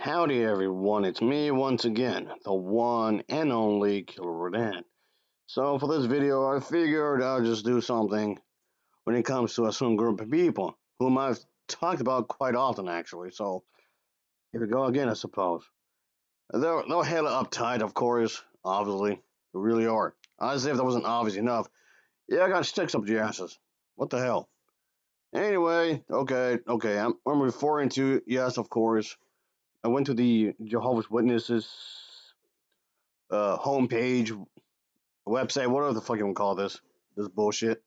Howdy everyone, it's me once again, the one and only Killerrodan. So for this video, I figured I'll just do something when it comes to a certain group of people, whom I've talked about quite often actually, so here we go again I suppose. They're hella uptight, of course, obviously, they really are. As if that wasn't obvious enough. Yeah, I got sticks up your asses. What the hell? Anyway, okay, I'm referring to, yes, of course, I went to the Jehovah's Witnesses homepage, website, whatever the fuck you want to call this bullshit.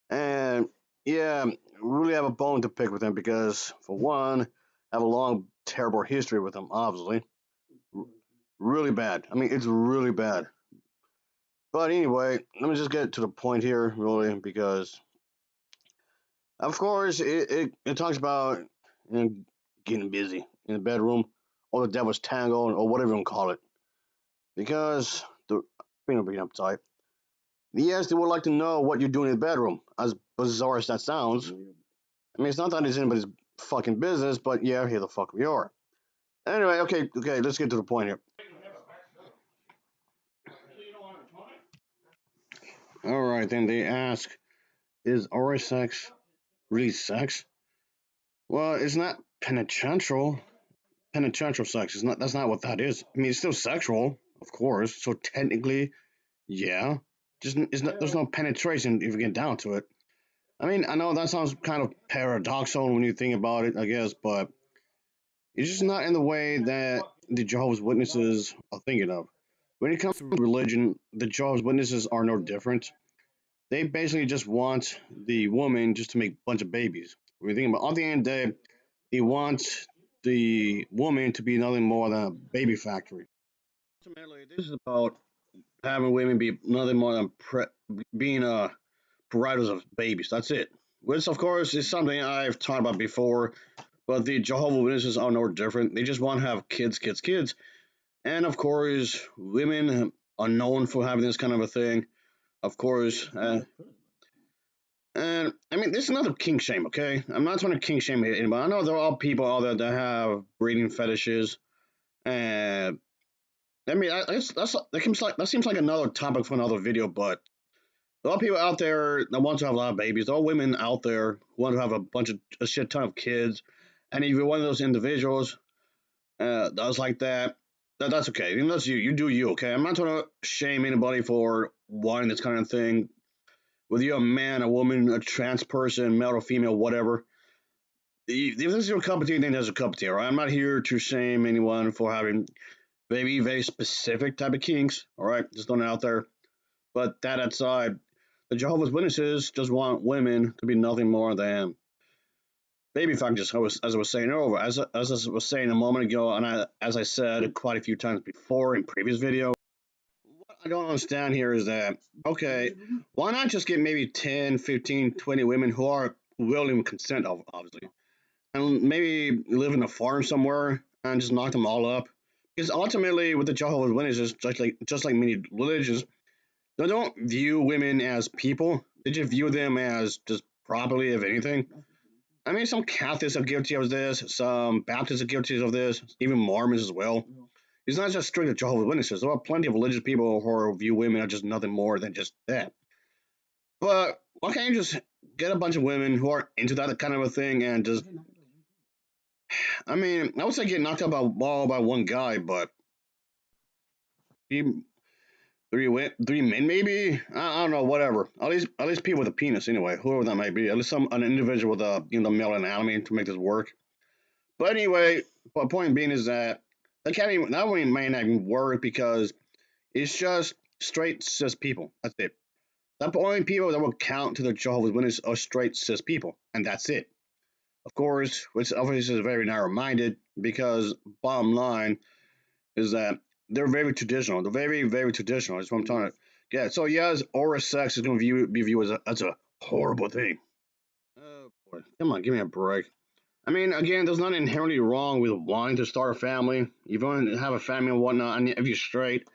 And yeah, really have a bone to pick with them because, for one, I have a long, terrible history with them, obviously. R- Really bad. I mean, it's really bad. But anyway, let me just get to the point here, really, because, of course, it talks about getting busy in the bedroom, or the devil's tangle, or whatever you want to call it. Because, being uptight. Yes, they would like to know what you're doing in the bedroom. As bizarre as that sounds. I mean, it's not that it's anybody's fucking business, but yeah, here the fuck we are. Anyway, okay, let's get to the point here. Alright, then they ask, is oral sex really sex? Well, it's not penetential. Penetential sex is not. That's not what that is. I mean, it's still sexual, of course. So technically, yeah. Just it's not. There's no penetration if you get down to it. I mean, I know that sounds kind of paradoxical when you think about it, I guess, but it's just not in the way that the Jehovah's Witnesses are thinking of. When it comes to religion, the Jehovah's Witnesses are no different. They basically just want the woman just to make a bunch of babies. When you think about, at the end of the day, they want the woman to be nothing more than a baby factory. Ultimately, this is about having women be nothing more than being providers of babies. That's it. Which, of course, is something I've talked about before. But the Jehovah's Witnesses are no different. They just want to have kids, kids, kids. And of course, women are known for having this kind of a thing. Of course. And I mean, this is another kink shame, okay? I'm not trying to kink shame anybody. I know there are people out there that have breeding fetishes. And I mean, that seems like another topic for another video, but there are people out there that want to have a lot of babies. There are women out there who want to have a shit ton of kids. And if you're one of those individuals, that's like that. That's okay. I mean, that's you. You do you. Okay. I'm not trying to shame anybody for wanting this kind of thing. Whether you're a man, a woman, a trans person, male or female, whatever. If this is your cup of tea, then there's a cup of tea. All right. I'm not here to shame anyone for having very specific type of kinks. All right. Just throwing it out there. But that aside, the Jehovah's Witnesses just want women to be nothing more than baby factors. As I was saying earlier, as I was saying a moment ago, and as I said quite a few times before in previous video, what I don't understand here is that, okay, why not just get maybe 10, 15, 20 women who are willing to consent, obviously, and maybe live in a farm somewhere and just knock them all up? Because ultimately, with the Jehovah's Witnesses, just like many religions, they don't view women as people. They just view them as just property, if anything. I mean, some Catholics are guilty of this, some Baptists are guilty of this, even Mormons as well. It's not just strictly Jehovah's Witnesses. There are plenty of religious people who view women as just nothing more than just that. But why can't you just get a bunch of women who are into that kind of a thing and just, I mean, I would say get knocked out by one guy, but three, three men maybe? I don't know, whatever. At least people with a penis anyway, whoever that might be. At least an individual with a male anatomy to make this work. But anyway, the point being is that that one may not even work because it's just straight cis people. That's it. The only people that will count to the Jehovah's Witnesses are straight cis people, and that's it. Of course, which obviously is very narrow-minded because bottom line is that they're very traditional. They're very, very traditional. That's what I'm trying to get. So yes, oral sex is going to be viewed as a horrible thing. Oh boy, come on, give me a break. I mean, again, there's nothing inherently wrong with wanting to start a family. You want to have a family and whatnot, and if you're straight,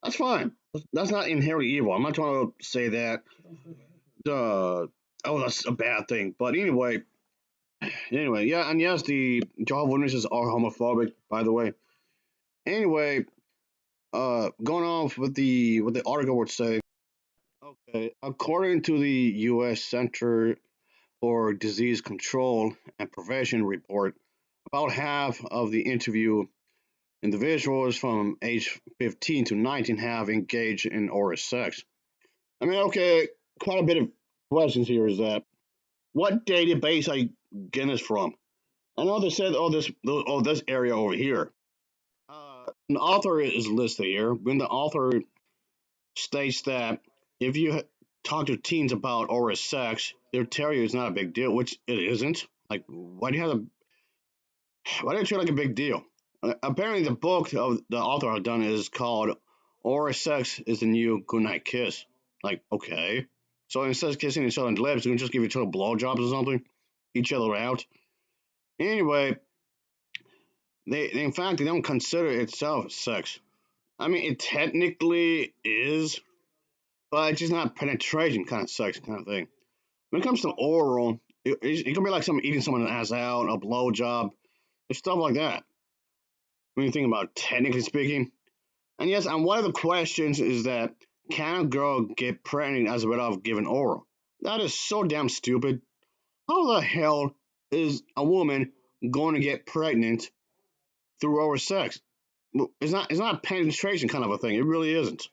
that's fine. That's not inherently evil. I'm not trying to say that. Oh, that's a bad thing. But anyway, Anyway, yeah, and yes, the Jehovah's Witnesses are homophobic, by the way. Anyway, going on with the what the article would say. Okay, according to the U.S. Center for Disease Control and Prevention report, about half of the interview individuals from age 15 to 19 have engaged in oral sex. I mean, okay, quite a bit of questions here is that what database are you getting this from? I know they said, this area over here. An author is listed here. When the author states that if you talk to teens about oral sex, they'll tell you it's not a big deal, which it isn't. Like, why do you treat it like a big deal? Apparently, the book of the author had done is called "Oral Sex is the New Goodnight Kiss." Like, okay, so instead of kissing each other on the lips, you can just give each other blowjobs or something, each other out. Anyway, they in fact they don't consider itself sex. I mean, it technically is, but it's just not penetration kind of sex kind of thing. When it comes to oral, it can be like someone eating someone's ass out, a blowjob, and stuff like that. When you think about it, technically speaking. And yes, and one of the questions is that can a girl get pregnant as a result of giving oral? That is so damn stupid. How the hell is a woman going to get pregnant through oral sex? It's not a penetration kind of a thing. It really isn't.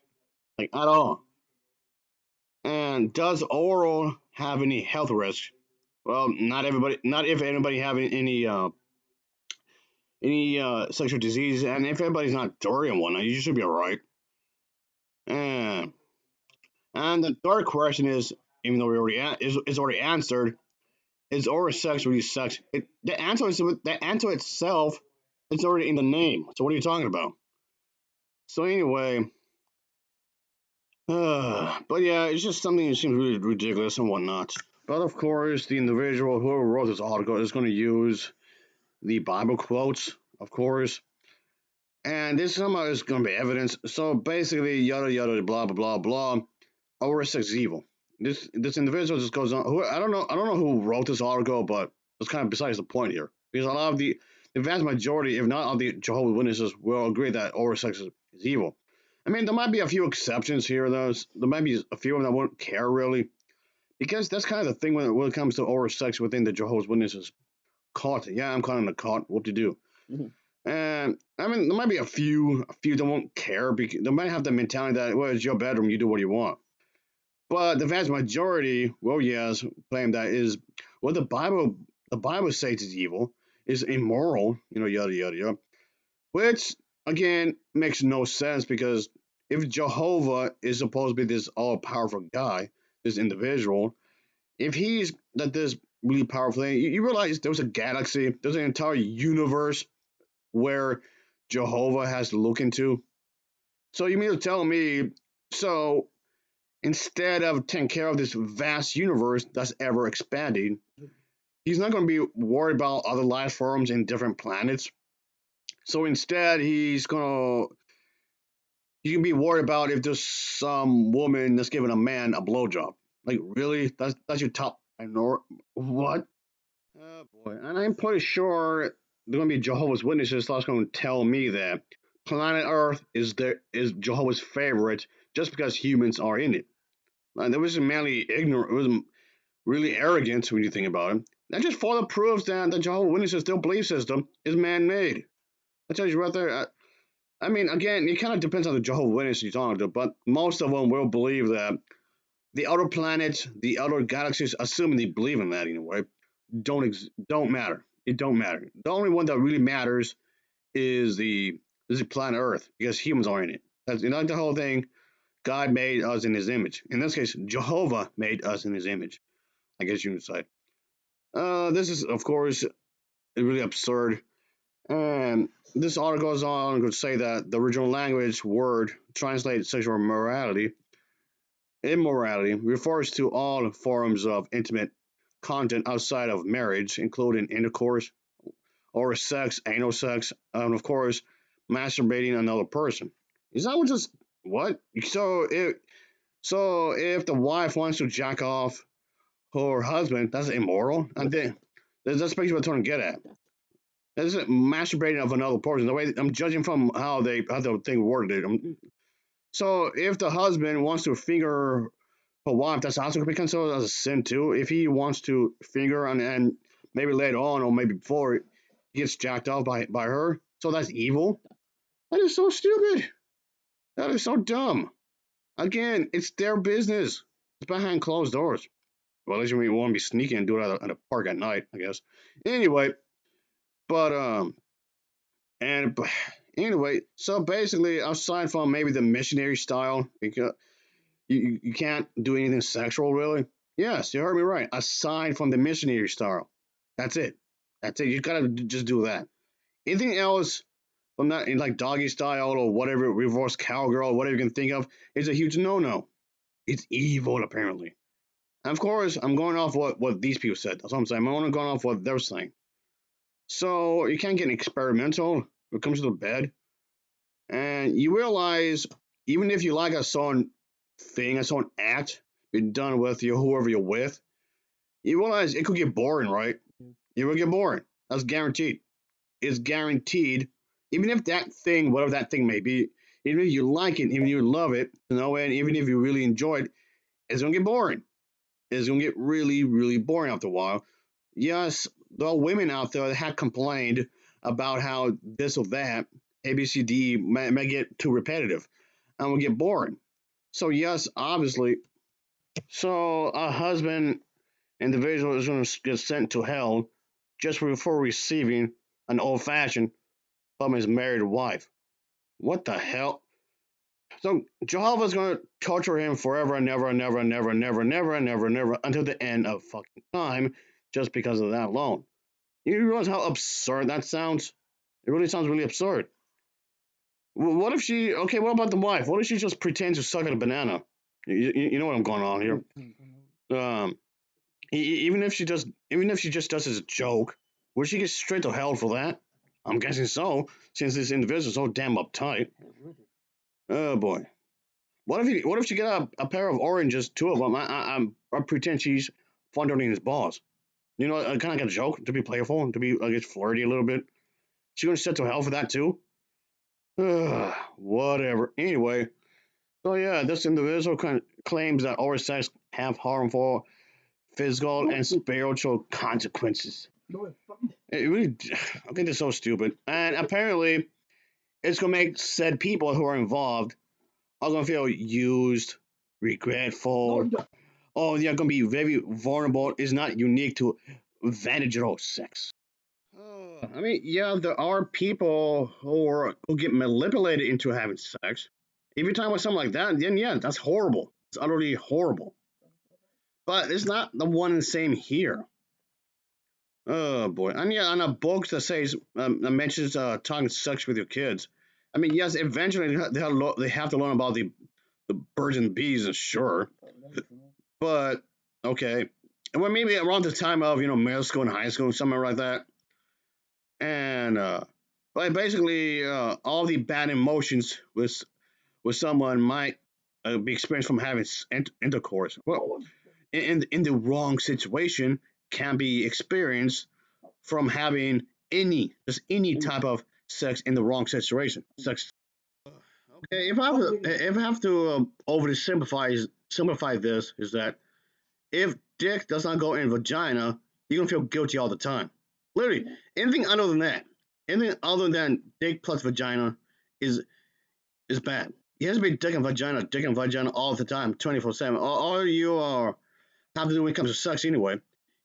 Like at all. And does oral have any health risks? Well, not if anybody having any sexual disease, and if everybody's not dirty and whatnot, you should be alright. And and the third question is, even though we already is already answered, is oral sex really sex? The answer itself is already in the name. So what are you talking about? So anyway, but yeah, it's just something that seems really ridiculous and whatnot. But of course, the individual who wrote this article is going to use the Bible quotes, of course, and this somehow is going to be evidence. So basically, yada yada, blah blah blah blah. Oral sex is evil. This individual just goes on. I don't know who wrote this article, but it's kind of besides the point here because a lot of the vast majority, if not all the Jehovah's Witnesses, will agree that oral sex is evil. I mean, there might be a few exceptions here, though. There might be a few of them that won't care really, because that's kind of the thing when it comes to oral sex within the Jehovah's Witnesses cult. Yeah, I'm calling it a cult. What to do? And I mean, there might be a few that won't care because they might have the mentality that well, it's your bedroom, you do what you want. But the vast majority, well, yes, claim that is what the Bible says is evil, is immoral, yada yada yada. Which again makes no sense because if Jehovah is supposed to be this all powerful guy, this individual, if he's that this really powerful thing, you realize there's a galaxy, there's an entire universe where Jehovah has to look into. So you mean to tell me so instead of taking care of this vast universe that's ever expanding, he's not going to be worried about other life forms in different planets. So instead, he can be worried about if there's some woman that's giving a man a blowjob. Like really, that's your top. I know what. Oh boy, and I'm pretty sure they're going to be Jehovah's Witnesses that's going to tell me that planet Earth is Jehovah's favorite just because humans are in it. That was mainly ignorant. It was really arrogant when you think about it. That just further proves that the Jehovah's Witnesses still belief system is man-made. That tells you right there. I mean, again, it kind of depends on the Jehovah's Witnesses you're talking to, but most of them will believe that the outer planets, the outer galaxies, assuming they believe in that anyway, don't matter. It don't matter. The only one that really matters is the planet Earth because humans are in it. That's like the whole thing. God made us in His image. In this case, Jehovah made us in His image. I guess you can say. This is, of course, really absurd. And this article goes on to say that the original language word translated sexual immorality refers to all forms of intimate content outside of marriage, including intercourse or sex, anal sex, and of course, masturbating another person. Is that what just what? So if the wife wants to jack off her husband, that's immoral. And then That's basically what I'm trying to get at. This isn't masturbating of another person. The way I'm judging from how the thing worded it. So if the husband wants to finger her wife, that's also be considered as a sin too. If he wants to finger and maybe later on or maybe before he gets jacked off by her, so that's evil. That is so stupid. That is so dumb. Again, it's their business. It's behind closed doors. Well, at least we want to be sneaky and do it at a park at night, I guess. Anyway, but and anyway, so basically, aside from maybe the missionary style, because you can't do anything sexual really. Yes, you heard me right. Aside from the missionary style, that's it. That's it. You gotta just do that. Anything else from that, in like doggy style or whatever, reverse cowgirl, whatever you can think of, is a huge no-no. It's evil, apparently. And of course, I'm going off what these people said. That's what I'm saying. I'm only going off what they're saying. So you can't get experimental when it comes to the bed. And you realize, even if you like a certain thing, a certain act, be done with you, whoever you're with, you realize it could get boring, right? It will get boring. That's guaranteed. It's guaranteed. Even if that thing, whatever that thing may be, even if you like it, even if you love it, and even if you really enjoy it, it's gonna get boring. It's gonna get really, really boring after a while. Yes, there are women out there that have complained about how this or that, ABCD, may get too repetitive and will get boring. So, yes, obviously, so a husband individual is going to get sent to hell just for receiving an old fashioned from his married wife. What the hell? So Jehovah's going to torture him forever and never and never and never and never and never and never and never until the end of fucking time just because of that alone. You realize how absurd that sounds? It really sounds really absurd. What if she? Okay, what about the wife? What if she just pretends to suck at a banana? You know what I'm going on here. Um, even if she just does it as a joke, would she get straight to hell for that? I'm guessing so, since this individual is so damn uptight. Oh boy. What if she get a pair of oranges, two of them? I pretend she's fondling his balls. You know, kind of like a joke to be playful, to be I guess flirty a little bit. She gonna set to hell for that too? Whatever. Anyway, so yeah, this individual claims that oral sex have harmful physical and spiritual consequences. It really, I think it's so stupid. And apparently, it's gonna make said people who are involved are gonna feel used, regretful. Oh, they're gonna be very vulnerable. It's not unique to vaginal sex. I mean, yeah, there are people who get manipulated into having sex. If you're talking about something like that, then yeah, that's horrible. It's utterly horrible. But it's not the one and the same here. Oh boy, and yeah, and a book that says that mentions talking sex with your kids. I mean, yes, eventually they have to learn about the birds and bees, sure, but okay. And when maybe around the time of middle school and high school, something like that, and but basically all the bad emotions with someone might be experienced from having intercourse. Well, in the wrong situation can be experienced from having any type of sex in the wrong situation. Sex. Okay, if I have to overly simplify this, is that if dick does not go in vagina, you're gonna feel guilty all the time. Literally, anything other than that, anything other than dick plus vagina is is bad. It has to be dick and vagina all the time, 24/7. All you are have to do when it comes to sex anyway.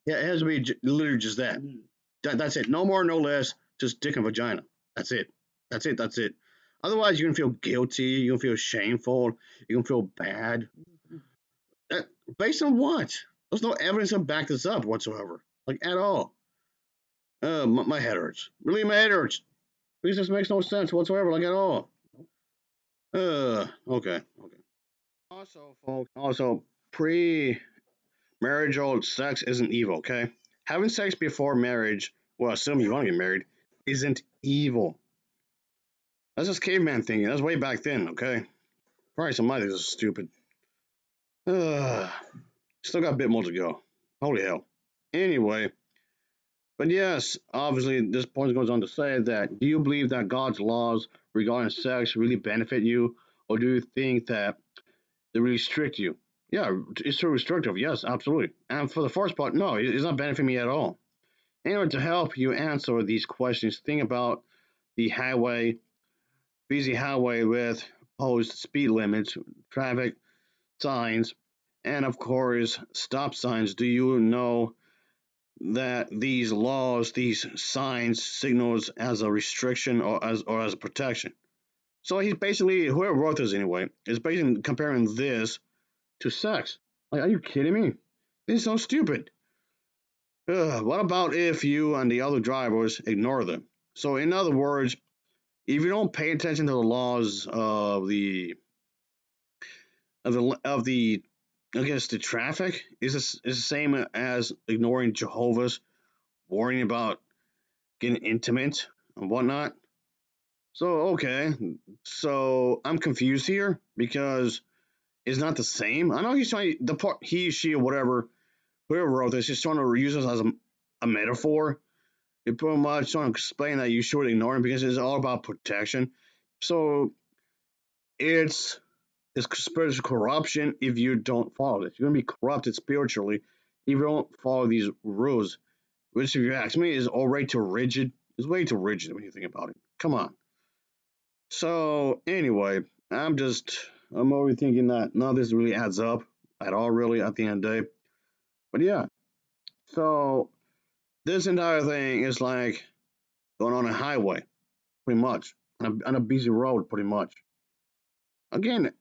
Yeah, it has to be literally just that. That's it. No more, no less. Just dick and vagina. That's it. That's it. That's it. Otherwise, you're gonna feel guilty. You're gonna feel shameful. You're gonna feel bad. Uh, Based on what? There's no evidence to back this up whatsoever, like at all. My head hurts. Really, my head hurts. This makes no sense whatsoever, like at all. Okay, okay. Also, folks, pre-marriage sex isn't evil. Okay, having sex before marriage, well, assuming you want to get married, isn't evil. That's just caveman thinking. That's way back then. Okay, probably some of this is stupid. Uh, Still got a bit more to go. Holy hell. Anyway, But yes, obviously, this point goes on to say that do you believe that God's laws regarding sex really benefit you, or do you think that they restrict you? Yeah, it's so restrictive. Yes, absolutely. And for the first part, no, it's not benefiting me at all. In order to help you answer these questions, think about the highway, busy highway with posed speed limits, traffic signs, and of course, stop signs. Do you know that these laws, these signs, signals as a restriction or as a protection? So he's basically whoever wrote this anyway is basically comparing this to sex. Like, are you kidding me? This is so stupid. Ugh, what about if you and the other drivers ignore them? So, in other words, if you don't pay attention to the laws of the I guess the traffic is the same as ignoring Jehovah's warning about getting intimate and whatnot. So okay, so I'm confused here because it's not the same. I know he's trying the part he, she, or whatever whoever wrote this is trying to use this as a metaphor. You're pretty much trying to explain that you should ignore him because it's all about protection. So it's spiritual corruption if you don't follow this. You're gonna be corrupted spiritually if you don't follow these rules. Which, if you ask me, is already too rigid. It's way too rigid when you think about it. Come on. So anyway, I'm already thinking that none of this really adds up at all, really, at the end of the day. But yeah, so this entire thing is like going on a highway, pretty much, on a busy road, pretty much. Again,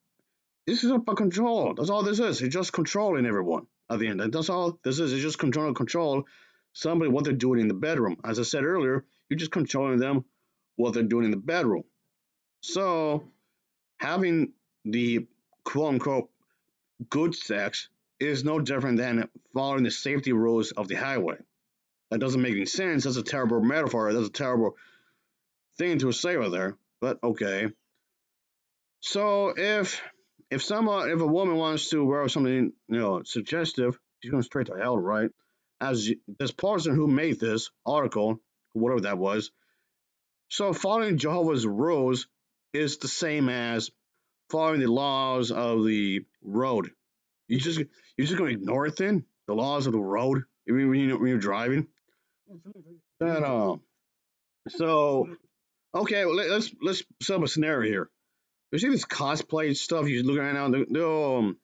this is about control. That's all this is. It's just controlling everyone at the end. That's all this is. It's just control somebody what they're doing in the bedroom. As I said earlier, you're just controlling them what they're doing in the bedroom. So having the quote unquote good sex is no different than following the safety rules of the highway. That doesn't make any sense. That's a terrible metaphor. That's a terrible thing to say right there. But okay. So if a woman wants to wear something suggestive, she's going straight to hell, right? As this person who made this article, whatever that was. So following Jehovah's rules is the same as following the laws of the road. You're just going to ignore it then the laws of the road when you're driving. And so okay, let's set up a scenario here. You see this cosplay stuff you're looking at now.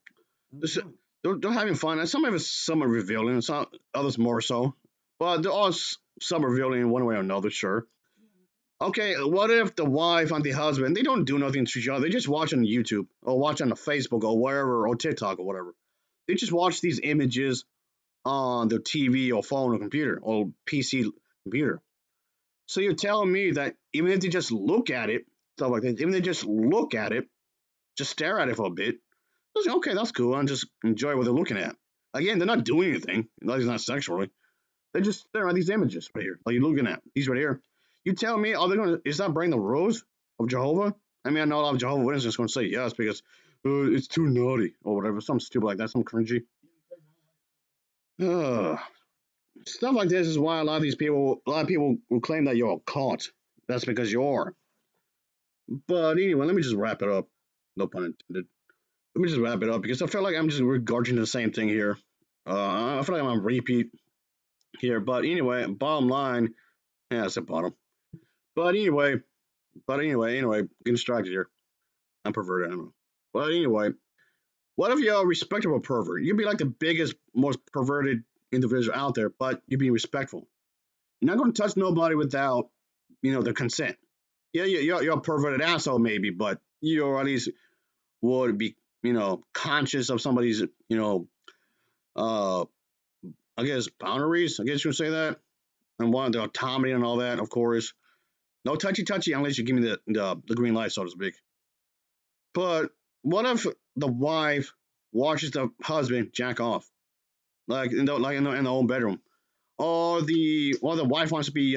They're having fun, and some of it's somewhat revealing, and some others more so. But they're all some revealing in one way or another, sure. Okay, what if the wife and the husband they don't do nothing to each other? They just watch on YouTube or watch on the Facebook or wherever or TikTok or whatever. They just watch these images on their TV or phone or computer or PC computer. So you're telling me that even if they just look at it, stuff like that, even if they just look at it, just stare at it for a bit, okay, that's cool, and just enjoy what they're looking at. Again, they're not doing anything, at least not sexually. They're just staring at these images right here, like you're looking at these right here. You tell me, are they going to? Is that breaking the rules of Jehovah? I mean, I know a lot of Jehovah Witnesses going to say yes because it's too naughty or whatever, something stupid like that, some cringy. Uh, Stuff like this is why a lot of people will claim that you're a cult. That's because you are. But anyway, let me just wrap it up. No pun intended. Let me just wrap it up because I feel like I'm just regurgitating the same thing here. I feel like I'm on repeat here. But anyway, bottom line, yeah, I said bottom. But anyway, getting distracted here. I'm perverted, I don't know. But anyway, what if you're a respectable pervert? You'd be like the biggest, most perverted individual out there, but you'd be respectful. You're not going to touch nobody without, their consent. Yeah, you're a perverted asshole maybe, but you at least would be, conscious of somebody's, uh, I guess boundaries. I guess you would say that, and want the autonomy and all that. Of course, no touchy touchy unless you give me the green light, so to speak. But what if the wife watches the husband jack off, like in the own bedroom, or the wife wants to be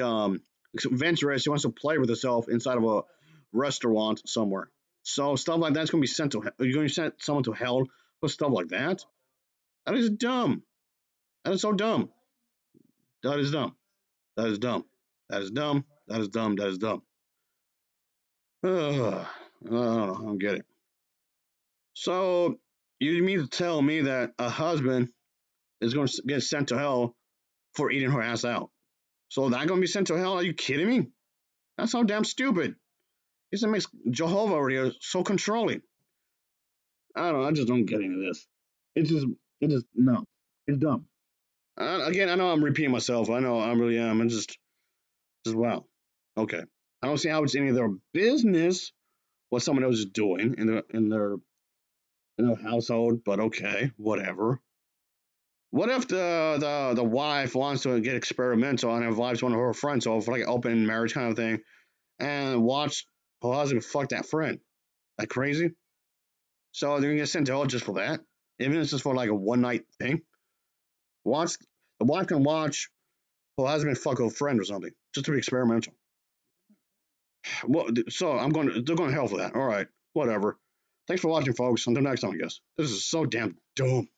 adventurous, she wants to play with herself inside of a restaurant somewhere. So stuff like that's going to be sent to. You're going to send someone to hell for stuff like that. That is dumb. That is so dumb. That is dumb. That is dumb. That is dumb. That is dumb. That is dumb. Ugh. I don't know. I don't get it. So you mean to tell me that a husband is going to get sent to hell for eating her ass out? So that going to be sent to hell? Are you kidding me? That's so damn stupid. This makes Jehovah over here so controlling. I don't know. I just don't get into this. It's just, it just no. It's dumb. Again, I know I'm repeating myself. I know I really am. I'm just wow. Okay. I don't see how it's any of their business what someone else is doing in their household, but okay, whatever. What if the wife wants to get experimental and invites one of her friends over for like an open marriage kind of thing and watch her husband fuck that friend? Like crazy? So they're gonna get sent to hell just for that? Even if it's just for like a one night thing? Watch the wife can watch her husband fuck her friend or something just to be experimental. Well, so they're going to hell for that. All right, whatever. Thanks for watching, folks. Until next time, I guess. This is so damn dumb.